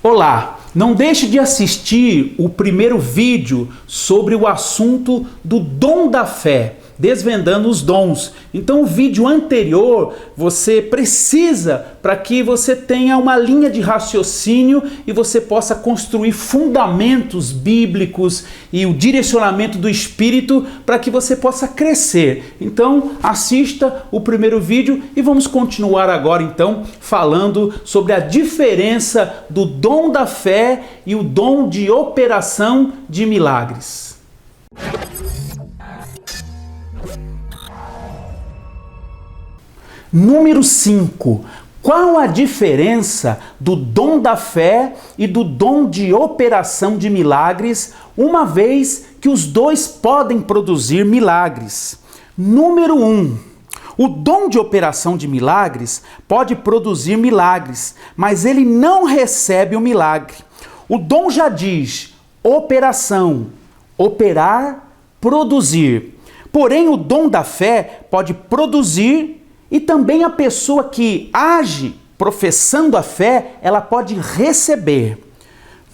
Olá, não deixe de assistir o primeiro vídeo sobre o assunto do dom da fé, desvendando os dons. Então o vídeo anterior você precisa para que você tenha uma linha de raciocínio e você possa construir fundamentos bíblicos e o direcionamento do Espírito para que você possa crescer. Então assista o primeiro vídeo e vamos continuar agora então falando sobre a diferença do dom da fé e o dom de operação de milagres. Número 5. Qual a diferença do dom da fé e do dom de operação de milagres, uma vez que os dois podem produzir milagres? Número 1. O dom de operação de milagres pode produzir milagres, mas ele não recebe o milagre. O dom já diz operação, operar, produzir. Porém, o dom da fé pode produzir e também a pessoa que age professando a fé, ela pode receber.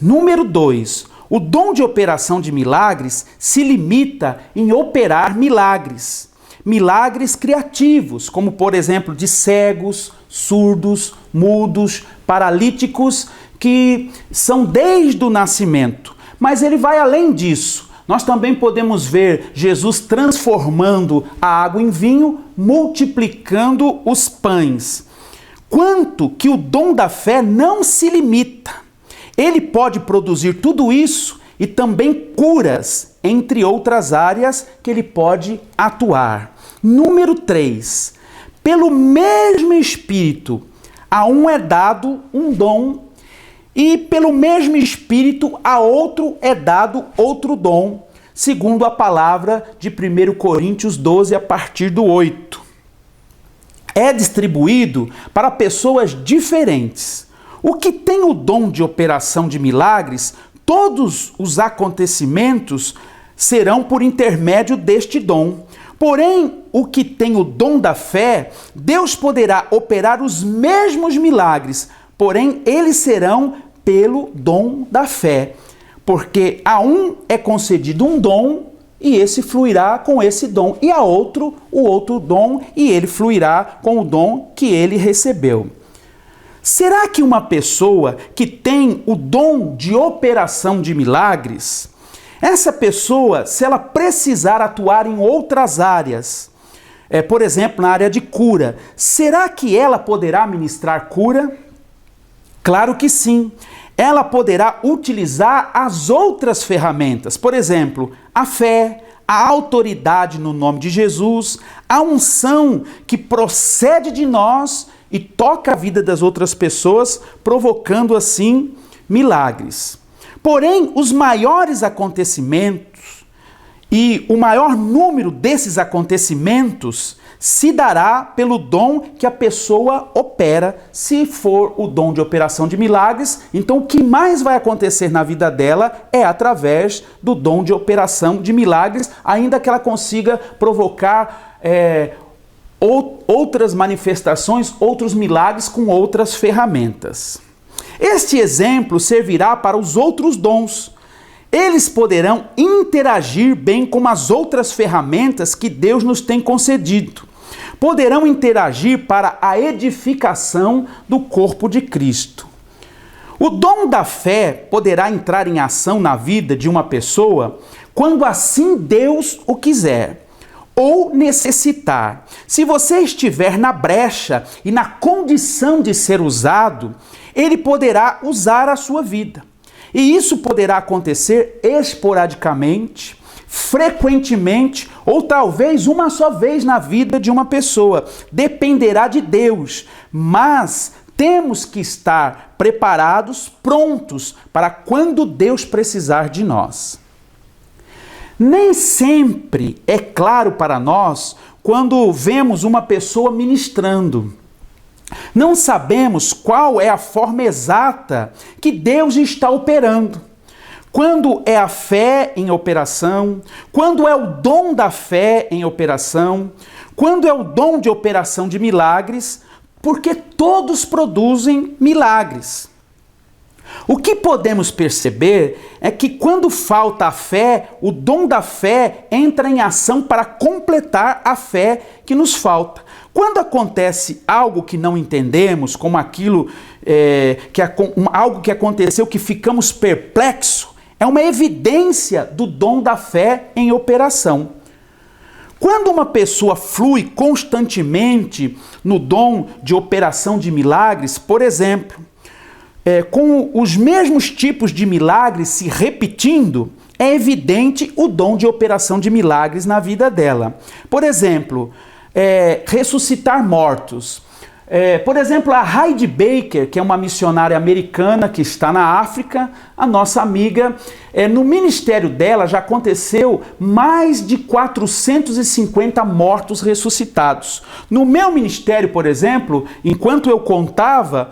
Número 2. O dom de operação de milagres se limita em operar milagres. Milagres criativos, como por exemplo de cegos, surdos, mudos, paralíticos, que são desde o nascimento. Mas ele vai além disso. Nós também podemos ver Jesus transformando a água em vinho, multiplicando os pães. Quanto que o dom da fé não se limita. Ele pode produzir tudo isso e também curas, entre outras áreas que ele pode atuar. Número 3. Pelo mesmo Espírito, a um é dado um dom e pelo mesmo Espírito a outro é dado outro dom, segundo a palavra de 1 Coríntios 12, a partir do 8. É distribuído para pessoas diferentes. O que tem o dom de operação de milagres, todos os acontecimentos serão por intermédio deste dom. Porém, o que tem o dom da fé, Deus poderá operar os mesmos milagres, porém eles serão pelo dom da fé, porque a um é concedido um dom e esse fluirá com esse dom, e a outro o outro dom e ele fluirá com o dom que ele recebeu. Será que uma pessoa que tem o dom de operação de milagres, essa pessoa, se ela precisar atuar em outras áreas, por exemplo, na área de cura, será que ela poderá ministrar cura? Claro que sim. Ela poderá utilizar as outras ferramentas, por exemplo, a fé, a autoridade no nome de Jesus, a unção que procede de nós e toca a vida das outras pessoas, provocando assim milagres. Porém, os maiores acontecimentos e o maior número desses acontecimentos se dará pelo dom que a pessoa opera. Se for o dom de operação de milagres, então o que mais vai acontecer na vida dela é através do dom de operação de milagres, ainda que ela consiga provocar outras manifestações, outros milagres com outras ferramentas. Este exemplo servirá para os outros dons. Eles poderão interagir bem com as outras ferramentas que Deus nos tem concedido. Poderão interagir para a edificação do corpo de Cristo. O dom da fé poderá entrar em ação na vida de uma pessoa quando assim Deus o quiser ou necessitar. Se você estiver na brecha e na condição de ser usado, ele poderá usar a sua vida. E isso poderá acontecer esporadicamente, frequentemente ou talvez uma só vez na vida de uma pessoa. Dependerá de Deus, mas temos que estar preparados, prontos para quando Deus precisar de nós. Nem sempre é claro para nós quando vemos uma pessoa ministrando. Não sabemos qual é a forma exata que Deus está operando. Quando é a fé em operação, quando é o dom da fé em operação, quando é o dom de operação de milagres, porque todos produzem milagres. O que podemos perceber é que quando falta a fé, o dom da fé entra em ação para completar a fé que nos falta. Quando acontece algo que não entendemos, como algo que aconteceu que ficamos perplexos, é uma evidência do dom da fé em operação. Quando uma pessoa flui constantemente no dom de operação de milagres, por exemplo, com os mesmos tipos de milagres se repetindo, é evidente o dom de operação de milagres na vida dela. Por exemplo, ressuscitar mortos. Por exemplo, a Heidi Baker, que é uma missionária americana que está na África, a nossa amiga, no ministério dela já aconteceu mais de 450 mortos ressuscitados. No meu ministério, por exemplo, enquanto eu contava,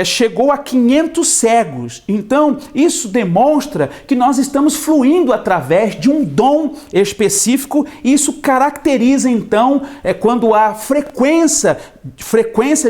chegou a 500 cegos. Então, isso demonstra que nós estamos fluindo através de um dom específico, e isso caracteriza, então, quando há frequência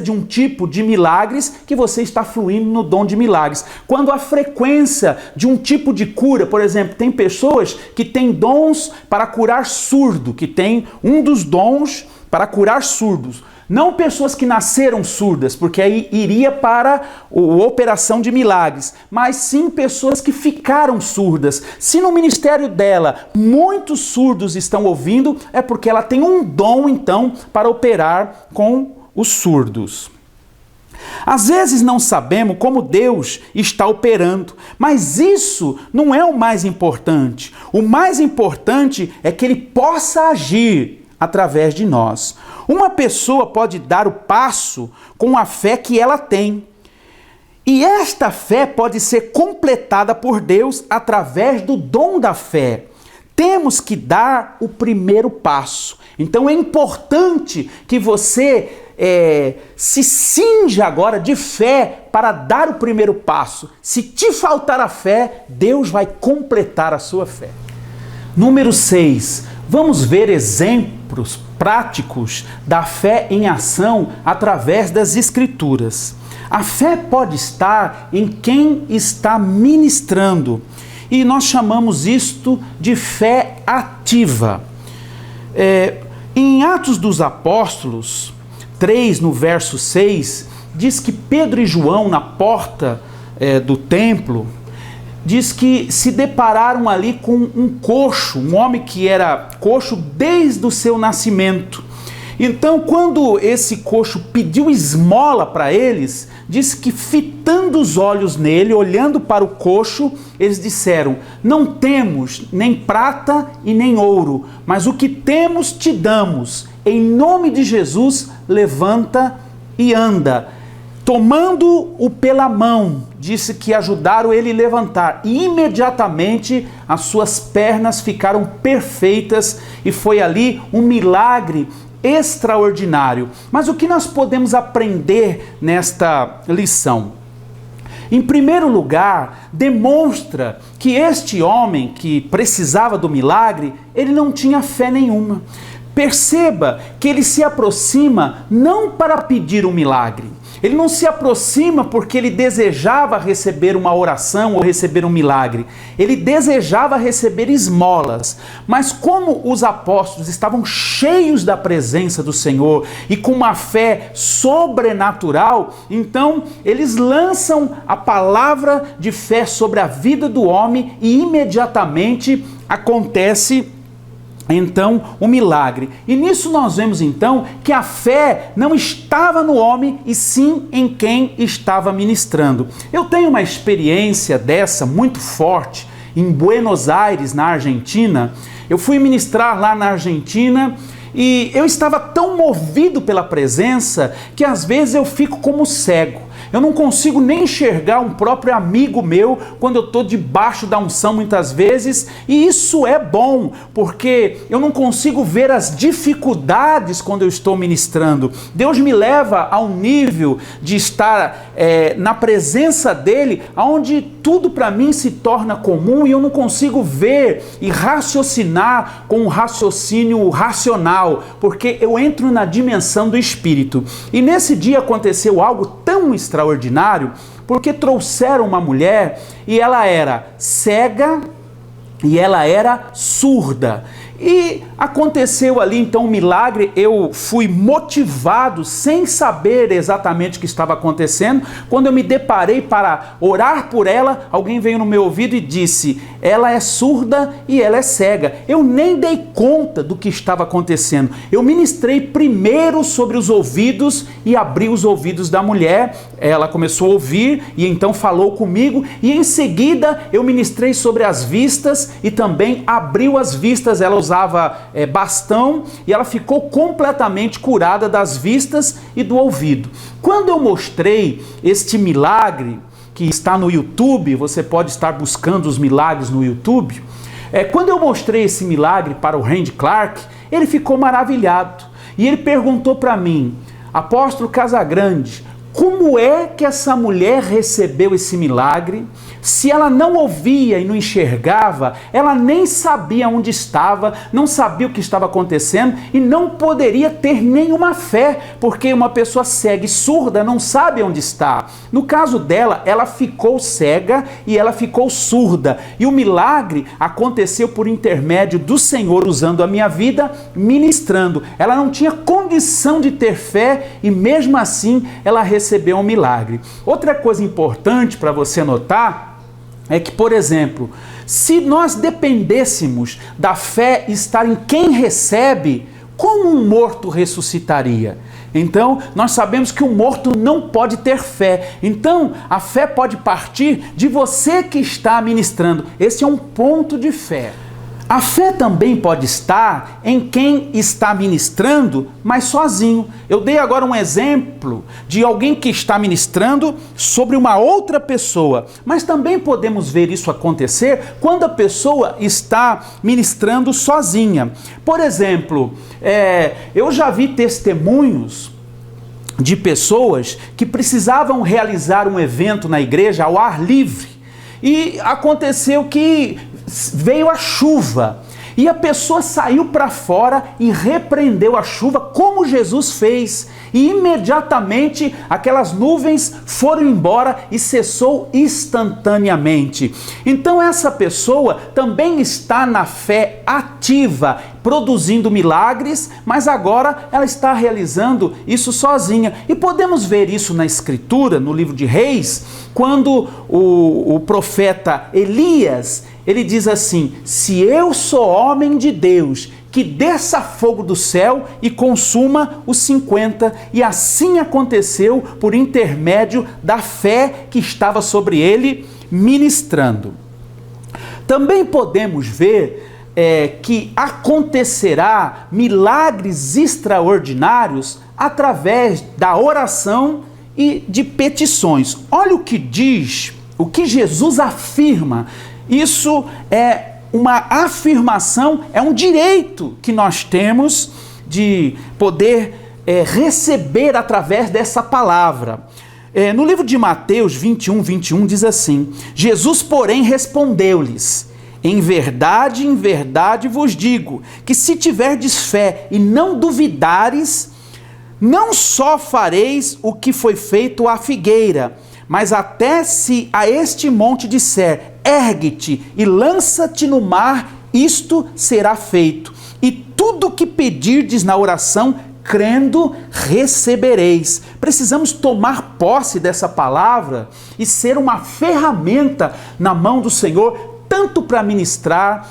de um tipo de milagres, que você está fluindo no dom de milagres. Quando há frequência de um tipo de cura, por exemplo, tem pessoas que têm dons para curar surdo, que tem um dos dons para curar surdos. Não pessoas que nasceram surdas, porque aí iria para a operação de milagres, mas sim pessoas que ficaram surdas. Se no ministério dela muitos surdos estão ouvindo, é porque ela tem um dom, então, para operar com os surdos. Às vezes não sabemos como Deus está operando, mas isso não é o mais importante. O mais importante é que Ele possa agir através de nós. Uma pessoa pode dar o passo com a fé que ela tem. E esta fé pode ser completada por Deus através do dom da fé. Temos que dar o primeiro passo. Então é importante que você se cinja agora de fé para dar o primeiro passo. Se te faltar a fé, Deus vai completar a sua fé. Número 6. Vamos ver exemplos práticos da fé em ação através das Escrituras. A fé pode estar em quem está ministrando, e nós chamamos isto de fé ativa. Em Atos dos Apóstolos 3, no verso 6, diz que Pedro e João, na porta do templo, diz que se depararam ali com um coxo, um homem que era coxo desde o seu nascimento. Então, quando esse coxo pediu esmola para eles, diz que fitando os olhos nele, olhando para o coxo, eles disseram: não temos nem prata e nem ouro, mas o que temos te damos. Em nome de Jesus, levanta e anda. Tomando-o pela mão, disse que ajudaram ele a levantar, e imediatamente as suas pernas ficaram perfeitas, e foi ali um milagre extraordinário. Mas o que nós podemos aprender nesta lição? Em primeiro lugar, demonstra que este homem que precisava do milagre, ele não tinha fé nenhuma. Perceba que ele se aproxima não para pedir um milagre. Ele não se aproxima porque ele desejava receber uma oração ou receber um milagre. Ele desejava receber esmolas. Mas como os apóstolos estavam cheios da presença do Senhor e com uma fé sobrenatural, então eles lançam a palavra de fé sobre a vida do homem e imediatamente acontece então o milagre. E nisso nós vemos então que a fé não estava no homem e sim em quem estava ministrando. Eu tenho uma experiência dessa muito forte em Buenos Aires, na Argentina. Eu fui ministrar lá na Argentina e eu estava tão movido pela presença que às vezes eu fico como cego. Eu não consigo nem enxergar um próprio amigo meu quando eu estou debaixo da unção muitas vezes, e isso é bom, porque eu não consigo ver as dificuldades quando eu estou ministrando. Deus me leva a um nível de estar na presença dele, onde tudo para mim se torna comum e eu não consigo ver e raciocinar com um raciocínio racional, porque eu entro na dimensão do Espírito. E nesse dia aconteceu algo tão extraordinário, extraordinário, porque trouxeram uma mulher e ela era cega e ela era surda. E aconteceu ali então um milagre. Eu fui motivado, sem saber exatamente o que estava acontecendo. Quando eu me deparei para orar por ela, alguém veio no meu ouvido e disse: ela é surda e ela é cega. Eu nem dei conta do que estava acontecendo. Eu ministrei primeiro sobre os ouvidos e abri os ouvidos da mulher. Ela começou a ouvir e então falou comigo, e em seguida eu ministrei sobre as vistas e também abriu as vistas. Ela usava bastão e ela ficou completamente curada das vistas e do ouvido. Quando eu mostrei este milagre, que está no YouTube, você pode estar buscando os milagres no YouTube, quando eu mostrei esse milagre para o Randy Clark, ele ficou maravilhado e ele perguntou para mim: apóstolo Casagrande, como é que essa mulher recebeu esse milagre? Se ela não ouvia e não enxergava, ela nem sabia onde estava, não sabia o que estava acontecendo e não poderia ter nenhuma fé, porque uma pessoa cega e surda não sabe onde está. No caso dela, ela ficou cega e ela ficou surda. E o milagre aconteceu por intermédio do Senhor, usando a minha vida, ministrando. Ela não tinha condição de ter fé e mesmo assim ela recebeu um milagre. Outra coisa importante para você notar é que, por exemplo, se nós dependêssemos da fé estar em quem recebe, como um morto ressuscitaria? Então, nós sabemos que o morto não pode ter fé. Então, a fé pode partir de você que está ministrando. Esse é um ponto de fé. A fé também pode estar em quem está ministrando, mas sozinho. Eu dei agora um exemplo de alguém que está ministrando sobre uma outra pessoa, mas também podemos ver isso acontecer quando a pessoa está ministrando sozinha. Por exemplo, eu já vi testemunhos de pessoas que precisavam realizar um evento na igreja ao ar livre e aconteceu que veio a chuva e a pessoa saiu para fora e repreendeu a chuva, como Jesus fez, e imediatamente aquelas nuvens foram embora e cessou instantaneamente. Então essa pessoa também está na fé ativa, produzindo milagres, mas agora ela está realizando isso sozinha. E podemos ver isso na Escritura, no livro de Reis, quando o profeta Elias, ele diz assim: se eu sou homem de Deus, que desça fogo do céu e consuma os 50. E assim aconteceu por intermédio da fé que estava sobre ele ministrando. Também podemos ver que acontecerá milagres extraordinários através da oração e de petições. Olha o que diz, o que Jesus afirma. Isso é uma afirmação, é um direito que nós temos de poder receber através dessa palavra. No livro de Mateus 21 diz assim: Jesus, porém, respondeu-lhes: em verdade vos digo, que se tiverdes fé e não duvidares, não só fareis o que foi feito à figueira, mas até se a este monte disser: ergue-te e lança-te no mar, isto será feito. E tudo o que pedirdes na oração, crendo, recebereis. Precisamos tomar posse dessa palavra e ser uma ferramenta na mão do Senhor, tanto para ministrar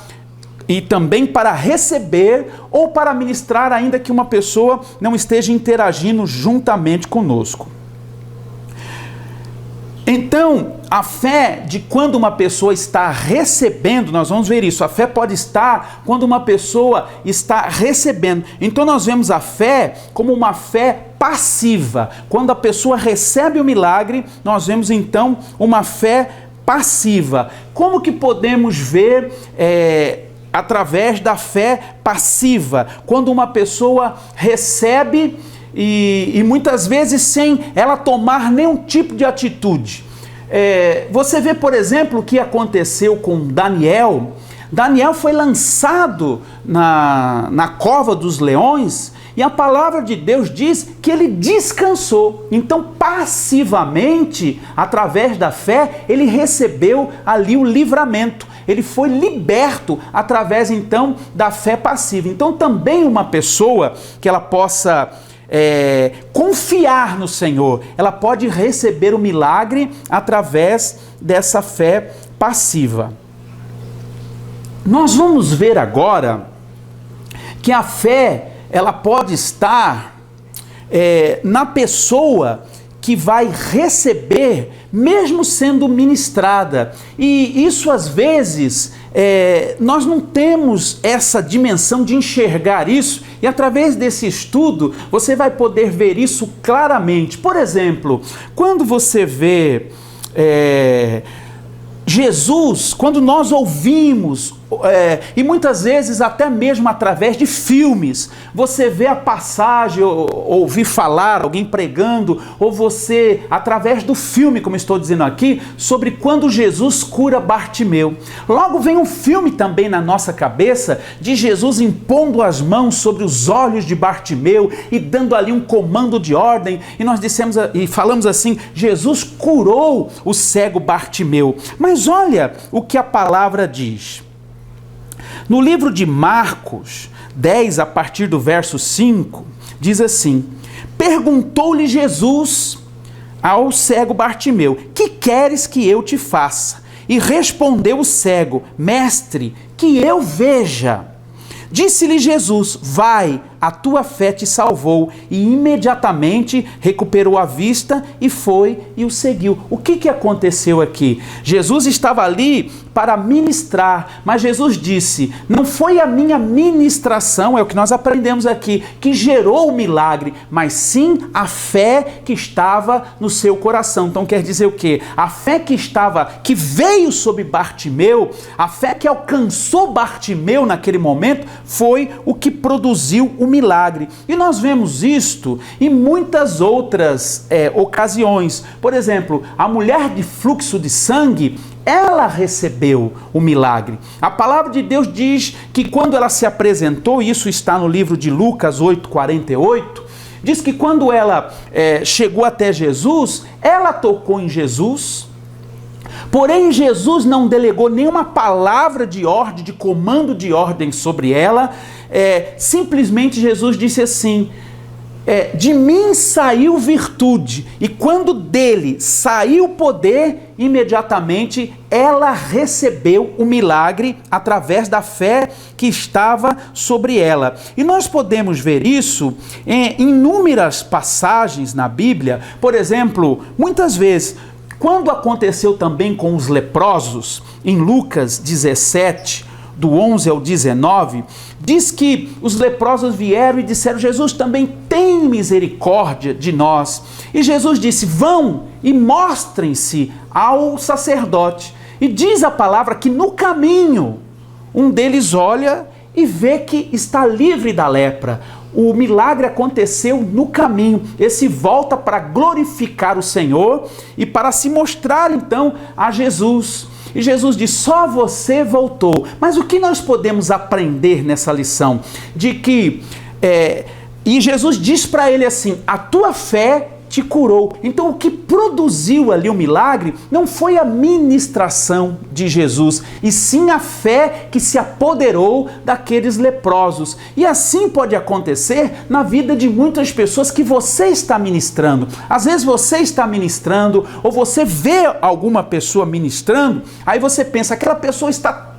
e também para receber, ou para ministrar ainda que uma pessoa não esteja interagindo juntamente conosco. Então, a fé de quando uma pessoa está recebendo, nós vamos ver isso, a fé pode estar quando uma pessoa está recebendo. Então nós vemos a fé como uma fé passiva. Quando a pessoa recebe o milagre, nós vemos então uma fé passiva. Como que podemos ver através da fé passiva? Quando uma pessoa recebe e muitas vezes sem ela tomar nenhum tipo de atitude. Você vê, por exemplo, o que aconteceu com Daniel. Daniel foi lançado na cova dos leões e a palavra de Deus diz que ele descansou. Então, passivamente, através da fé, ele recebeu ali o livramento. Ele foi liberto através, então, da fé passiva. Então, também uma pessoa que ela possa confiar no Senhor, ela pode receber o milagre através dessa fé passiva. Nós vamos ver agora que a fé ela pode estar na pessoa que vai receber, mesmo sendo ministrada. E isso, às vezes, nós não temos essa dimensão de enxergar isso, e através desse estudo, você vai poder ver isso claramente. Por exemplo, quando você vê Jesus, quando nós ouvimos, e muitas vezes até mesmo através de filmes, você vê a passagem, ou ouvir falar, alguém pregando, ou você, através do filme, como estou dizendo aqui, sobre quando Jesus cura Bartimeu. Logo vem um filme também na nossa cabeça, de Jesus impondo as mãos sobre os olhos de Bartimeu, e dando ali um comando de ordem, e nós dissemos, e falamos assim, Jesus curou o cego Bartimeu. Mas olha o que a palavra diz. No livro de Marcos 10, a partir do verso 5, diz assim: perguntou-lhe Jesus ao cego Bartimeu: que queres que eu te faça? E respondeu o cego: mestre, que eu veja. Disse-lhe Jesus: vai, a tua fé te salvou. E imediatamente recuperou a vista e foi e o seguiu. O que aconteceu aqui? Jesus estava ali para ministrar, mas Jesus disse: não foi a minha ministração, é o que nós aprendemos aqui, que gerou o milagre, mas sim a fé que estava no seu coração. Então quer dizer o quê? A fé que veio sobre Bartimeu, a fé que alcançou Bartimeu naquele momento, foi o que produziu o milagre. E nós vemos isto em muitas outras ocasiões. Por exemplo, a mulher de fluxo de sangue, ela recebeu o milagre. A palavra de Deus diz que quando ela se apresentou, isso está no livro de Lucas 8:48, diz que quando ela chegou até Jesus, ela tocou em Jesus. Porém, Jesus não delegou nenhuma palavra de ordem, de comando de ordem sobre ela. Simplesmente Jesus disse assim: de mim saiu virtude, e quando dele saiu poder, imediatamente ela recebeu o milagre através da fé que estava sobre ela. E nós podemos ver isso em inúmeras passagens na Bíblia. Por exemplo, muitas vezes, quando aconteceu também com os leprosos, em Lucas 17, do 11 ao 19, diz que os leprosos vieram e disseram: Jesus, também tem misericórdia de nós. E Jesus disse: vão e mostrem-se ao sacerdote. E diz a palavra que no caminho, um deles olha e vê que está livre da lepra. O milagre aconteceu no caminho. Esse volta para glorificar o Senhor e para se mostrar então a Jesus. E Jesus diz: só você voltou. Mas o que nós podemos aprender nessa lição? De que, e Jesus diz para ele assim: a tua fé te curou. Então o que produziu ali o milagre não foi a ministração de Jesus, e sim a fé que se apoderou daqueles leprosos. E assim pode acontecer na vida de muitas pessoas que você está ministrando. Às vezes você está ministrando, ou você vê alguma pessoa ministrando, aí você pensa: aquela pessoa está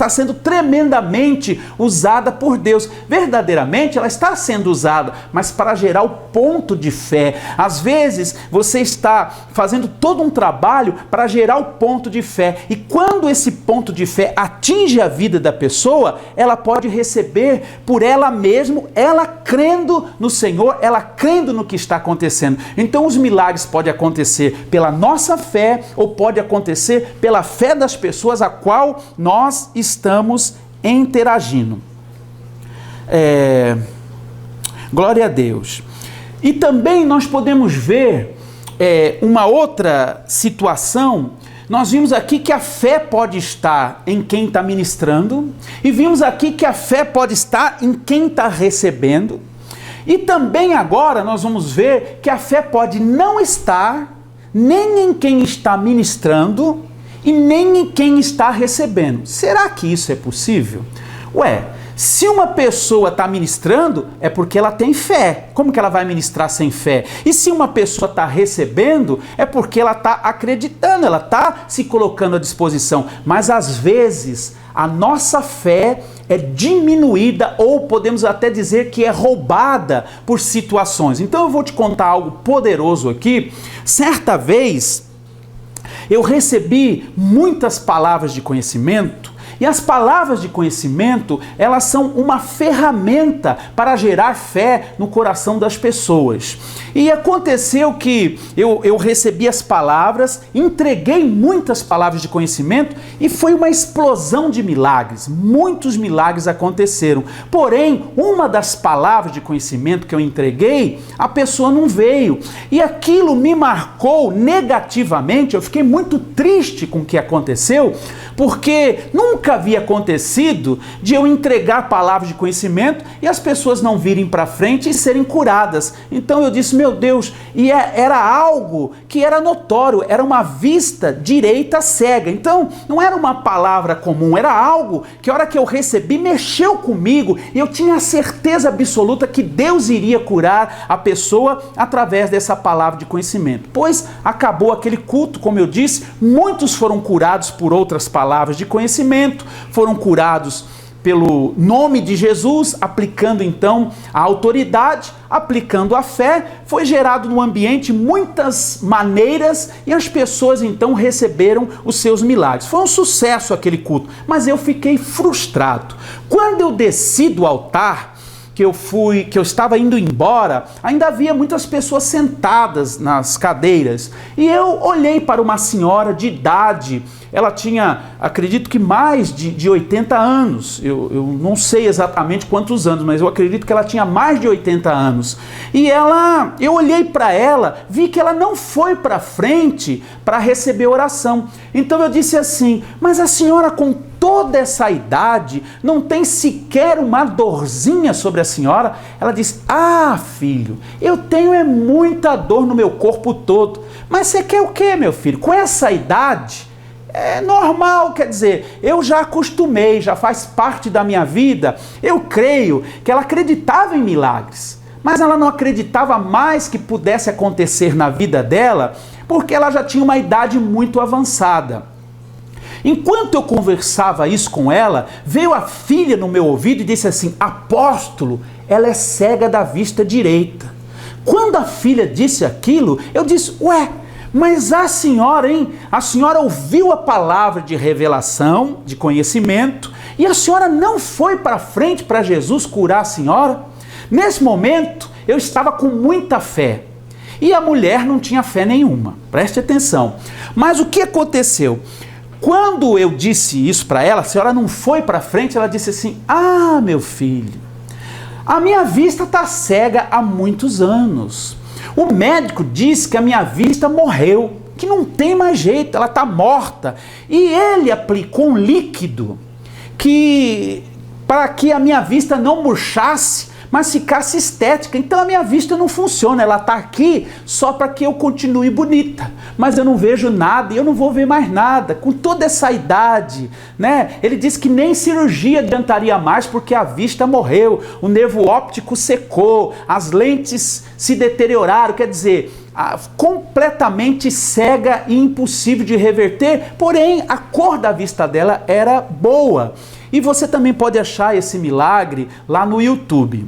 sendo tremendamente usada por Deus. Verdadeiramente ela está sendo usada, mas para gerar o ponto de fé. Às vezes você está fazendo todo um trabalho para gerar o ponto de fé, e quando esse ponto de fé atinge a vida da pessoa, ela pode receber por ela mesma, ela crendo no Senhor, ela crendo no que está acontecendo. Então os milagres podem acontecer pela nossa fé, ou pode acontecer pela fé das pessoas a qual nós estamos interagindo. Glória a Deus. E também nós podemos ver uma outra situação nós vimos aqui que a fé pode estar em quem está ministrando, e vimos aqui que a fé pode estar em quem está recebendo, e também agora nós vamos ver que a fé pode não estar nem em quem está ministrando e nem em quem está recebendo. Será que isso é possível? Se uma pessoa está ministrando, é porque ela tem fé. Como que ela vai ministrar sem fé? E se uma pessoa está recebendo, é porque ela está acreditando, ela está se colocando à disposição. Mas às vezes a nossa fé é diminuída, ou podemos até dizer que é roubada por situações. Então eu vou te contar algo poderoso aqui. Certa vez eu recebi muitas palavras de conhecimento. E as palavras de conhecimento, elas são uma ferramenta para gerar fé no coração das pessoas. E aconteceu que eu recebi as palavras, entreguei muitas palavras de conhecimento e foi uma explosão de milagres. Muitos milagres aconteceram. Porém, uma das palavras de conhecimento que eu entreguei, a pessoa não veio. E aquilo me marcou negativamente, eu fiquei muito triste com o que aconteceu, porque nunca havia acontecido de eu entregar palavras de conhecimento e as pessoas não virem para frente e serem curadas. Então eu disse, meu Deus, e era algo que era notório, era uma vista direita cega. Então não era uma palavra comum, era algo que a hora que eu recebi mexeu comigo e eu tinha a certeza absoluta que Deus iria curar a pessoa através dessa palavra de conhecimento. Pois acabou aquele culto, como eu disse, muitos foram curados por outras palavras de conhecimento, foram curados pelo nome de Jesus, aplicando então a autoridade, aplicando a fé, foi gerado no ambiente muitas maneiras e as pessoas então receberam os seus milagres. Foi um sucesso aquele culto, mas eu fiquei frustrado. Quando eu desci do altar, que eu estava indo embora, ainda havia muitas pessoas sentadas nas cadeiras. E eu olhei para uma senhora de idade, ela tinha, acredito que mais de 80 anos, eu não sei exatamente quantos anos, mas eu acredito que ela tinha mais de 80 anos. E eu olhei para ela, vi que ela não foi para frente para receber oração. Então eu disse assim, mas a senhora com toda essa idade, não tem sequer uma dorzinha sobre a senhora? Ela disse, filho, eu tenho muita dor no meu corpo todo. Mas você quer o quê, meu filho? Com essa idade, é normal, quer dizer, eu já acostumei, já faz parte da minha vida. Eu creio que ela acreditava em milagres, mas ela não acreditava mais que pudesse acontecer na vida dela, porque ela já tinha uma idade muito avançada. Enquanto eu conversava isso com ela, veio a filha no meu ouvido e disse assim, apóstolo, ela é cega da vista direita. Quando a filha disse aquilo, eu disse, mas a senhora, a senhora ouviu a palavra de revelação, de conhecimento, e a senhora não foi para frente para Jesus curar a senhora? Nesse momento, eu estava com muita fé. E a mulher não tinha fé nenhuma, preste atenção. Mas o que aconteceu? Quando eu disse isso para ela, a senhora não foi para frente, ela disse assim, meu filho, a minha vista está cega há muitos anos. O médico disse que a minha vista morreu, que não tem mais jeito, ela está morta. E ele aplicou um líquido para que a minha vista não murchasse, mas ficasse estética. Então a minha vista não funciona, ela está aqui só para que eu continue bonita, mas eu não vejo nada e eu não vou ver mais nada, com toda essa idade, né? Ele disse que nem cirurgia adiantaria mais porque a vista morreu, o nervo óptico secou, as lentes se deterioraram, quer dizer, completamente cega e impossível de reverter, porém a cor da vista dela era boa. E você também pode achar esse milagre lá no YouTube.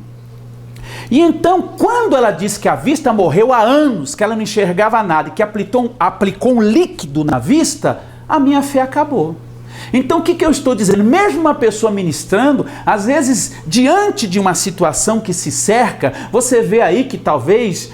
E então, quando ela disse que a vista morreu há anos, que ela não enxergava nada e que aplicou um líquido na vista, a minha fé acabou. Então, o que eu estou dizendo? Mesmo uma pessoa ministrando, às vezes, diante de uma situação que se cerca, você vê aí que talvez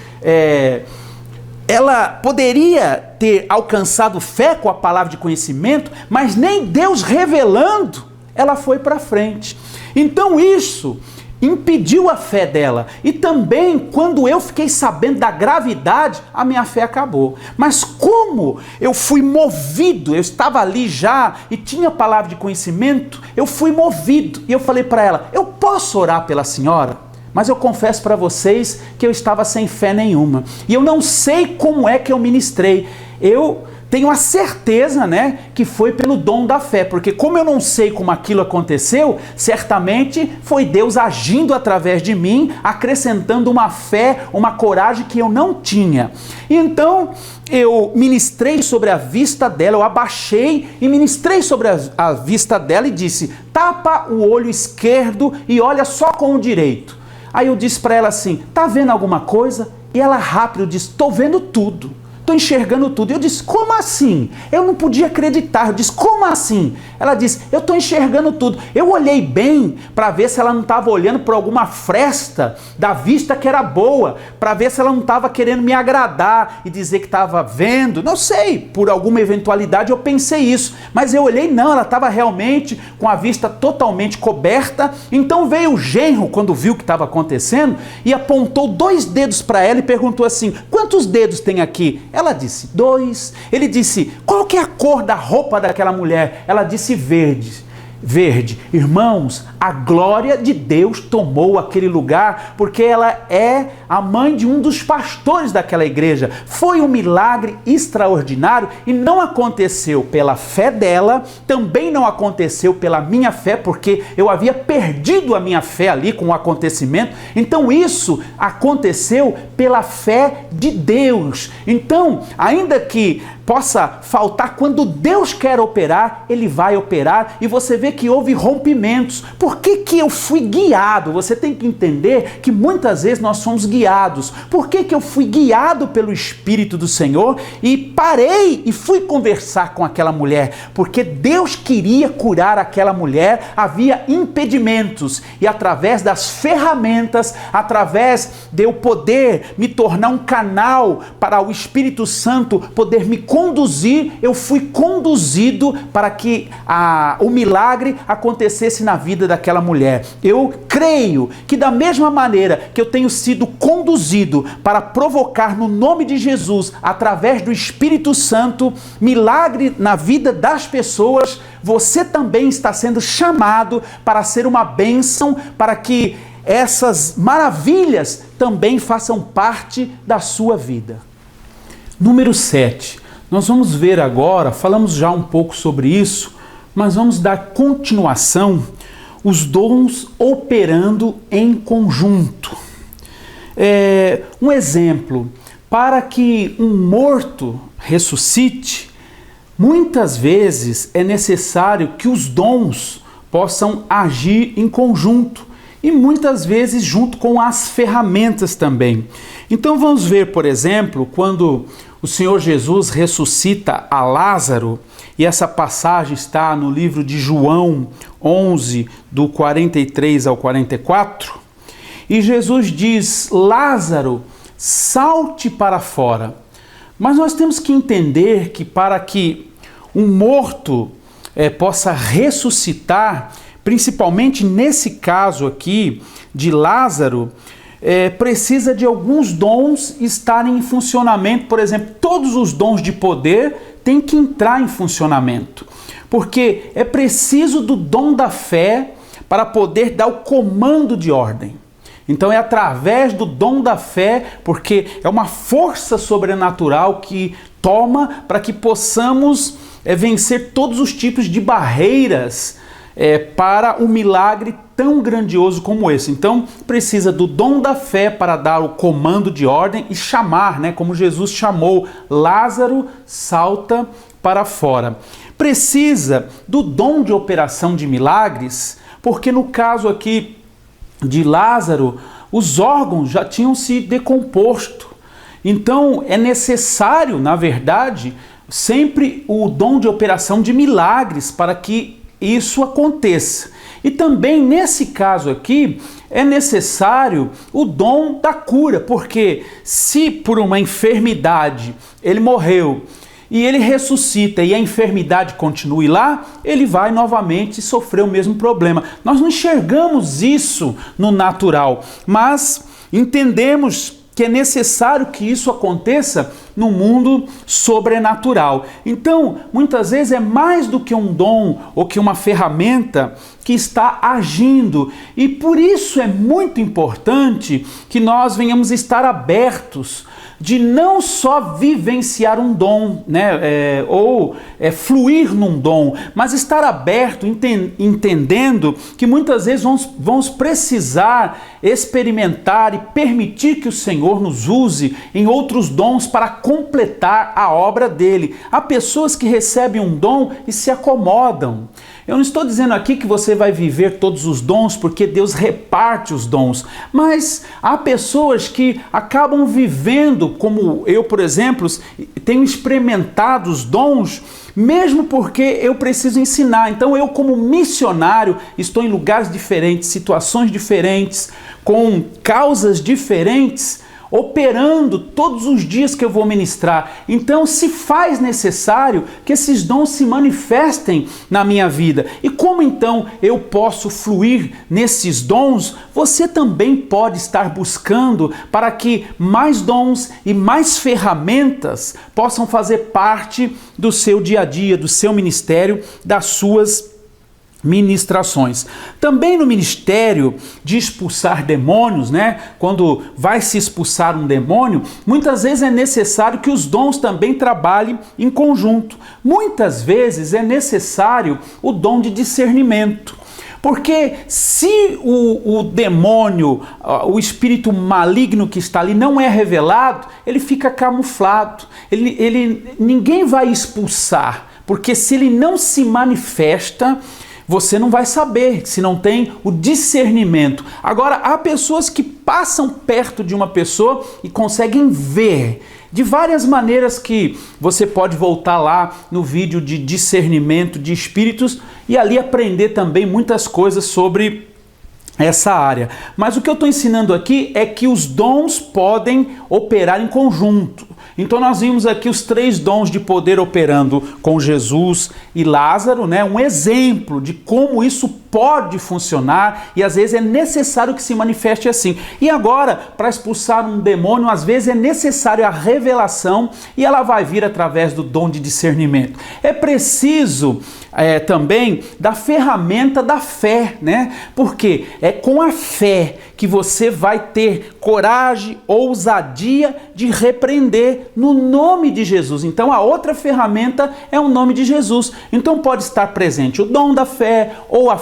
ela poderia ter alcançado fé com a palavra de conhecimento, mas nem Deus revelando, ela foi para frente. Então isso impediu a fé dela. E também, quando eu fiquei sabendo da gravidade, a minha fé acabou. Mas como eu fui movido, eu estava ali já e tinha palavra de conhecimento, eu fui movido. E eu falei para ela, eu posso orar pela senhora? Mas eu confesso para vocês que eu estava sem fé nenhuma. E eu não sei como é que eu ministrei. Eu tenho a certeza, que foi pelo dom da fé, porque como eu não sei como aquilo aconteceu, certamente foi Deus agindo através de mim, acrescentando uma fé, uma coragem que eu não tinha. E então eu ministrei sobre a vista dela, eu abaixei e ministrei sobre a vista dela e disse, tapa o olho esquerdo e olha só com o direito. Aí eu disse para ela assim, tá vendo alguma coisa? E ela rápido disse, tô vendo tudo. Estou enxergando tudo. Eu disse, como assim? Eu não podia acreditar. Eu disse, como assim? Ela disse, eu estou enxergando tudo. Eu olhei bem para ver se ela não estava olhando por alguma fresta da vista que era boa, para ver se ela não estava querendo me agradar e dizer que estava vendo. Não sei, por alguma eventualidade eu pensei isso. Mas eu olhei, não, ela estava realmente com a vista totalmente coberta. Então veio o genro, quando viu o que estava acontecendo, e apontou 2 dedos para ela e perguntou assim, quantos dedos tem aqui? Ela disse 2. Ele disse, qual que é a cor da roupa daquela mulher? Ela disse verde. Verde. Irmãos, a glória de Deus tomou aquele lugar porque ela é a mãe de um dos pastores daquela igreja. Foi um milagre extraordinário e não aconteceu pela fé dela, também não aconteceu pela minha fé, porque eu havia perdido a minha fé ali com o acontecimento. Então isso aconteceu pela fé de Deus. Então, ainda que possa faltar, quando Deus quer operar, Ele vai operar, e você vê que houve rompimentos. Por que eu fui guiado? Você tem que entender que muitas vezes nós somos guiados. Por que eu fui guiado pelo Espírito do Senhor e parei e fui conversar com aquela mulher? Porque Deus queria curar aquela mulher, havia impedimentos, e através das ferramentas, através de eu poder me tornar um canal para o Espírito Santo poder me conduzir, eu fui conduzido para que o milagre acontecesse na vida daquela mulher. Eu creio que da mesma maneira que eu tenho sido conduzido para provocar no nome de Jesus, através do Espírito Santo, milagre na vida das pessoas, você também está sendo chamado para ser uma bênção, para que essas maravilhas também façam parte da sua vida. Número 7. Nós vamos ver agora, falamos já um pouco sobre isso, mas vamos dar continuação, os dons operando em conjunto. Um exemplo, para que um morto ressuscite, muitas vezes é necessário que os dons possam agir em conjunto e muitas vezes junto com as ferramentas também. Então vamos ver, por exemplo, quando o Senhor Jesus ressuscita a Lázaro, e essa passagem está no livro de João 11, do 43 ao 44, e Jesus diz, Lázaro, salte para fora. Mas nós temos que entender que para que um morto possa ressuscitar, principalmente nesse caso aqui de Lázaro, precisa de alguns dons estarem em funcionamento. Por exemplo, todos os dons de poder têm que entrar em funcionamento, porque é preciso do dom da fé para poder dar o comando de ordem. Então é através do dom da fé, porque é uma força sobrenatural que toma para que possamos vencer todos os tipos de barreiras para um milagre tão grandioso como esse. Então precisa do dom da fé para dar o comando de ordem e chamar, como Jesus chamou, Lázaro, salta para fora. Precisa do dom de operação de milagres, porque no caso aqui de Lázaro, os órgãos já tinham se decomposto. Então é necessário, na verdade, sempre o dom de operação de milagres para que isso aconteça. E também nesse caso aqui é necessário o dom da cura, porque se por uma enfermidade ele morreu e ele ressuscita e a enfermidade continue lá, ele vai novamente sofrer o mesmo problema. Nós não enxergamos isso no natural, mas entendemos que é necessário que isso aconteça no mundo sobrenatural. Então, muitas vezes é mais do que um dom ou que uma ferramenta que está agindo. E por isso é muito importante que nós venhamos estar abertos de não só vivenciar um dom, né, ou fluir num dom, mas estar aberto, entendendo que muitas vezes vamos precisar experimentar e permitir que o Senhor nos use em outros dons para completar a obra dele. Há pessoas que recebem um dom e se acomodam. Eu não estou dizendo aqui que você vai viver todos os dons, porque Deus reparte os dons, mas há pessoas que acabam vivendo, como eu, por exemplo, tenho experimentado os dons, mesmo porque eu preciso ensinar. Então eu, como missionário, estou em lugares diferentes, situações diferentes, com causas diferentes, operando todos os dias que eu vou ministrar. Então se faz necessário que esses dons se manifestem na minha vida. E como então eu posso fluir nesses dons? Você também pode estar buscando para que mais dons e mais ferramentas possam fazer parte do seu dia a dia, do seu ministério, das suas ministrações. Também no ministério de expulsar demônios, né? Quando vai se expulsar um demônio, muitas vezes é necessário que os dons também trabalhem em conjunto. Muitas vezes é necessário o dom de discernimento. Porque se o demônio, o espírito maligno que está ali não é revelado, ele fica camuflado. Ninguém vai expulsar, porque se ele não se manifesta, você não vai saber, se não tem o discernimento. Agora, há pessoas que passam perto de uma pessoa e conseguem ver de várias maneiras, que você pode voltar lá no vídeo de discernimento de espíritos e ali aprender também muitas coisas sobre essa área. Mas o que eu estou ensinando aqui é que os dons podem operar em conjunto. Então nós vimos aqui os 3 dons de poder operando com Jesus e Lázaro, né? Um exemplo de como isso pode funcionar e às vezes é necessário que se manifeste assim. E agora, para expulsar um demônio, às vezes é necessário a revelação e ela vai vir através do dom de discernimento. É preciso também da ferramenta da fé, né? Porque é com a fé que você vai ter coragem, ousadia de repreender no nome de Jesus. Então a outra ferramenta é o nome de Jesus. Então pode estar presente o dom da fé ou a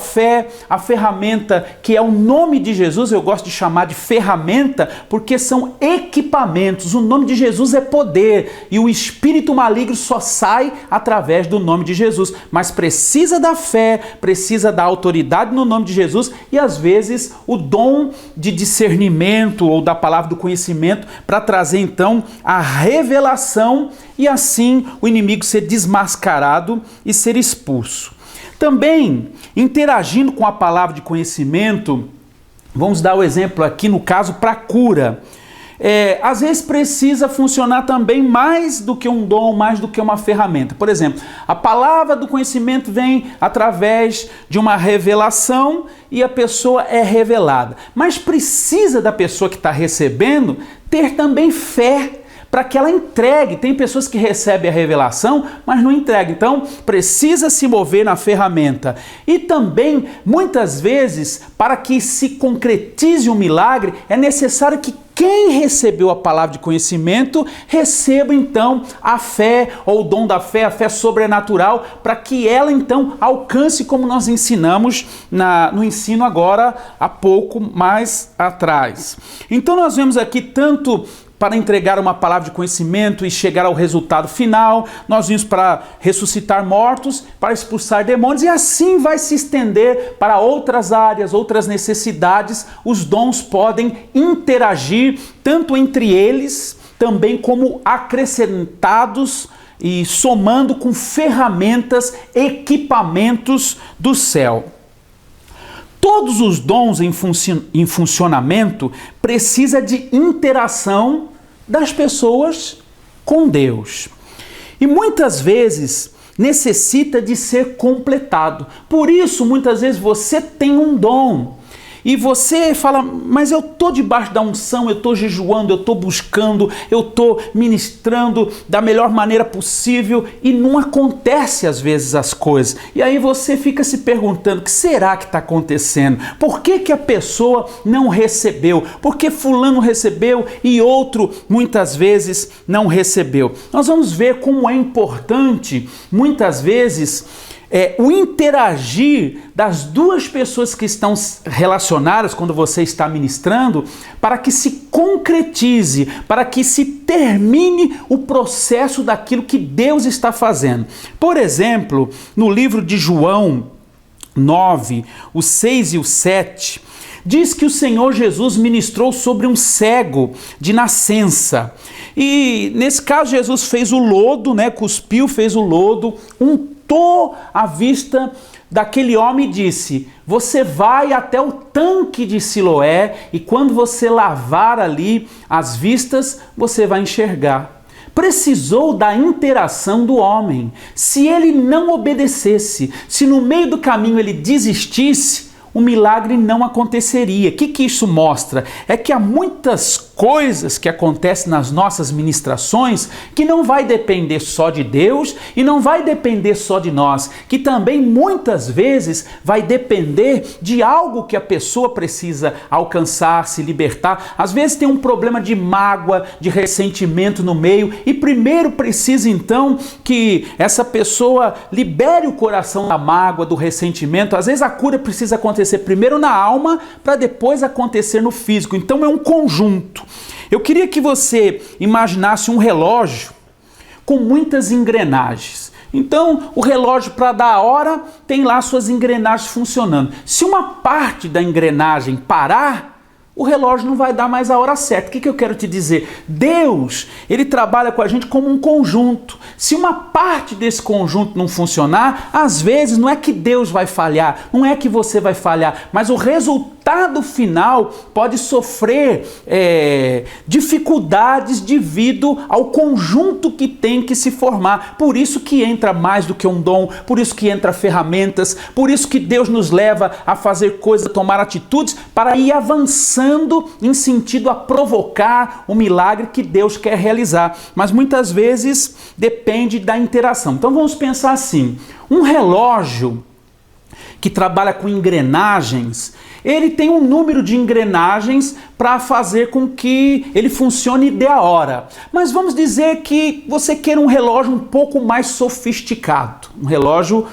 ferramenta que é o nome de Jesus. Eu gosto de chamar de ferramenta porque são equipamentos. O nome de Jesus é poder e o espírito maligno só sai através do nome de Jesus. Mas precisa da fé, precisa da autoridade no nome de Jesus e às vezes o dom de discernimento ou da palavra do conhecimento para trazer então a revelação e assim o inimigo ser desmascarado e ser expulso. Também interagindo com a palavra de conhecimento, vamos dar o exemplo aqui no caso para cura. Às vezes precisa funcionar também mais do que um dom, mais do que uma ferramenta. Por exemplo, a palavra do conhecimento vem através de uma revelação e a pessoa é revelada. Mas precisa da pessoa que está recebendo ter também fé para que ela entregue. Tem pessoas que recebem a revelação, mas não entregam. Então, precisa se mover na ferramenta. E também, muitas vezes, para que se concretize um milagre, é necessário que quem recebeu a palavra de conhecimento receba então a fé ou o dom da fé, a fé sobrenatural, para que ela então alcance como nós ensinamos no ensino agora há pouco mais atrás. Então nós vemos aqui tanto para entregar uma palavra de conhecimento e chegar ao resultado final, nós vimos para ressuscitar mortos, para expulsar demônios e assim vai se estender para outras áreas, outras necessidades. Os dons podem interagir tanto entre eles, também como acrescentados e somando com ferramentas, equipamentos do céu. Todos os dons em funcionamento precisa de interação das pessoas com Deus. E muitas vezes necessita de ser completado. Por isso, muitas vezes você tem um dom e você fala, mas eu estou debaixo da unção, eu estou jejuando, eu estou buscando, eu estou ministrando da melhor maneira possível e não acontece às vezes as coisas. E aí você fica se perguntando, o que será que está acontecendo? Por que a pessoa não recebeu? Por que fulano recebeu e outro muitas vezes não recebeu? Nós vamos ver como é importante, muitas vezes, o interagir das duas pessoas que estão relacionadas quando você está ministrando, para que se concretize, para que se termine o processo daquilo que Deus está fazendo. Por exemplo, no livro de João 9, o 6 e o 7, diz que o Senhor Jesus ministrou sobre um cego de nascença. E nesse caso Jesus fez o lodo, cuspiu, fez o lodo, untou a vista daquele homem e disse: você vai até o tanque de Siloé e quando você lavar ali as vistas, você vai enxergar. Precisou da interação do homem. Se ele não obedecesse, se no meio do caminho ele desistisse, o milagre não aconteceria. O que isso mostra? É que há muitas coisas que acontecem nas nossas ministrações que não vai depender só de Deus e não vai depender só de nós, que também muitas vezes vai depender de algo que a pessoa precisa alcançar, se libertar. Às vezes tem um problema de mágoa, de ressentimento no meio e primeiro precisa então que essa pessoa libere o coração da mágoa, do ressentimento. Às vezes a cura precisa acontecer primeiro na alma para depois acontecer no físico. Então é um conjunto. Eu queria que você imaginasse um relógio com muitas engrenagens. Então, o relógio, para dar a hora, tem lá suas engrenagens funcionando. Se uma parte da engrenagem parar, o relógio não vai dar mais a hora certa. O que eu quero te dizer? Deus, ele trabalha com a gente como um conjunto. Se uma parte desse conjunto não funcionar, às vezes não é que Deus vai falhar, não é que você vai falhar, mas o resultado final pode sofrer dificuldades devido ao conjunto que tem que se formar. Por isso que entra mais do que um dom, por isso que entra ferramentas, por isso que Deus nos leva a fazer coisas, a tomar atitudes para ir avançando em sentido a provocar o milagre que Deus quer realizar. Mas muitas vezes depende da interação. Então vamos pensar assim, um relógio que trabalha com engrenagens, ele tem um número de engrenagens para fazer com que ele funcione e dê a hora. Mas vamos dizer que você queira um relógio um pouco mais sofisticado, um relógio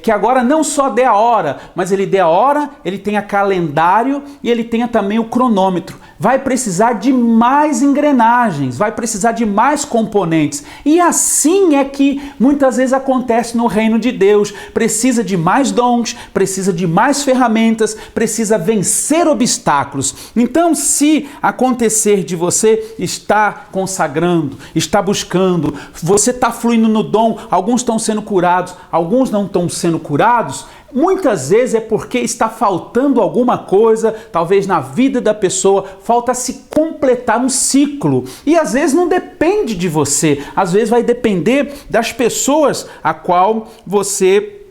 que agora não só dê a hora, mas ele dê a hora, ele tenha calendário e ele tenha também o cronômetro. Vai precisar de mais engrenagens, vai precisar de mais componentes. E assim é que muitas vezes acontece no reino de Deus. Precisa de mais dons, precisa de mais ferramentas, precisa vencer obstáculos. Então, se acontecer de você estar consagrando, está buscando, você está fluindo no dom, alguns estão sendo curados, alguns não estão sendo curados, muitas vezes é porque está faltando alguma coisa, talvez na vida da pessoa, falta se completar um ciclo. E às vezes não depende de você, às vezes vai depender das pessoas a qual você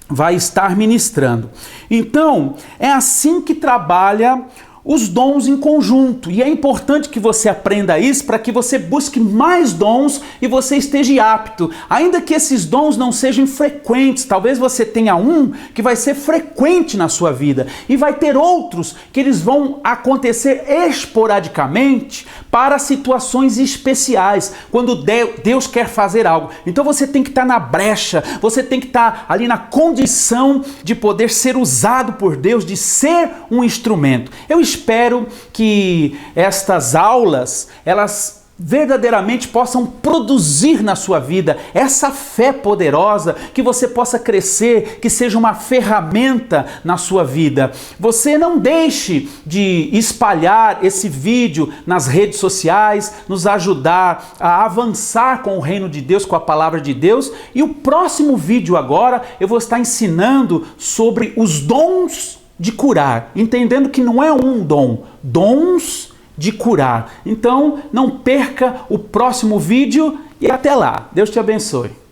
vai estar ministrando. Então, é assim que trabalha os dons em conjunto. E é importante que você aprenda isso para que você busque mais dons e você esteja apto. Ainda que esses dons não sejam frequentes, talvez você tenha um que vai ser frequente na sua vida e vai ter outros que eles vão acontecer esporadicamente para situações especiais, quando Deus quer fazer algo. Então você tem que estar na brecha, você tem que estar ali na condição de poder ser usado por Deus, de ser um instrumento. Eu espero que estas aulas, elas verdadeiramente possam produzir na sua vida essa fé poderosa, que você possa crescer, que seja uma ferramenta na sua vida. Você não deixe de espalhar esse vídeo nas redes sociais, nos ajudar a avançar com o reino de Deus, com a palavra de Deus. E o próximo vídeo agora eu vou estar ensinando sobre os dons de curar, entendendo que não é um dom, dons de curar. Então, não perca o próximo vídeo e até lá. Deus te abençoe.